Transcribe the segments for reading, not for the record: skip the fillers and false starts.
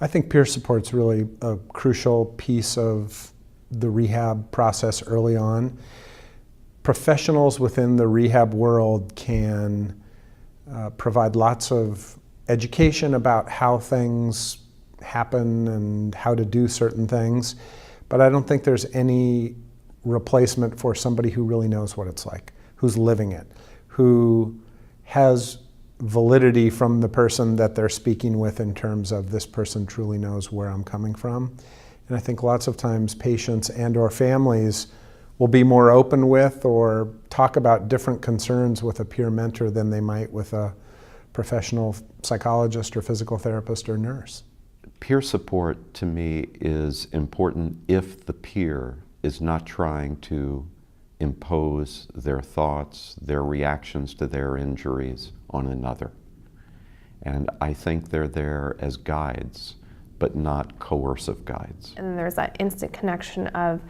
I think peer support's really a crucial piece of the rehab process early on. Professionals within the rehab world can provide lots of education about how things happen and how to do certain things, but I don't think there's any replacement for somebody who really knows what it's like, who's living it, who has validity from the person that they're speaking with in terms of this person truly knows where I'm coming from. And I think lots of times patients and or families will be more open with or talk about different concerns with a peer mentor than they might with a professional psychologist or physical therapist or nurse. Peer support to me is important if the peer is not trying to impose their thoughts, their reactions to their injuries on another. And I think they're there as guides, but not coercive guides. And there's that instant connection of,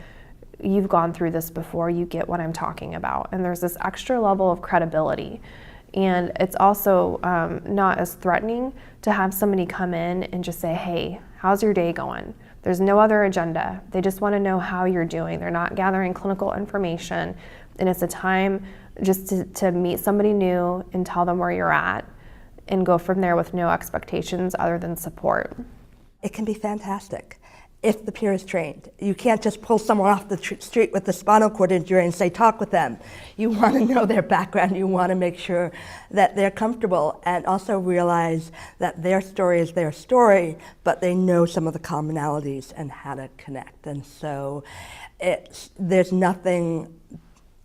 you've gone through this before, you get what I'm talking about. And there's this extra level of credibility. And it's also not as threatening to have somebody come in and just say, hey, how's your day going? There's no other agenda. They just want to know how you're doing. They're not gathering clinical information. And it's a time just to meet somebody new and tell them where you're at and go from there with no expectations other than support. It can be fantastic if the peer is trained. You can't just pull someone off the street with a spinal cord injury and say, talk with them. You want to know their background. You want to make sure that they're comfortable and also realize that their story is their story, but they know some of the commonalities and how to connect. And so there's nothing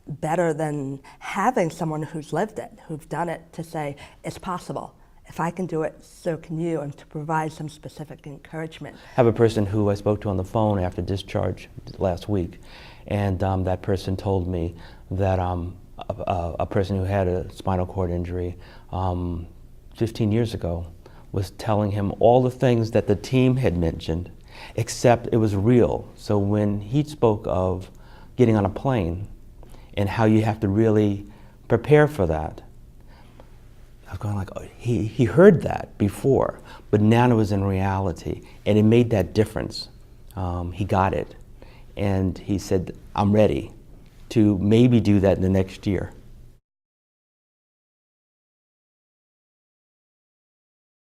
better than having someone who's lived it, who's done it, to say, it's possible. If I can do it, so can you, and to provide some specific encouragement. I have a person who I spoke to on the phone after discharge last week, and that person told me that a person who had a spinal cord injury 15 years ago was telling him all the things that the team had mentioned, except it was real. So when he spoke of getting on a plane and how you have to really prepare for that, I was going like, oh, he heard that before, but now it was in reality, and it made that difference. He got it, and he said, I'm ready to maybe do that in the next year.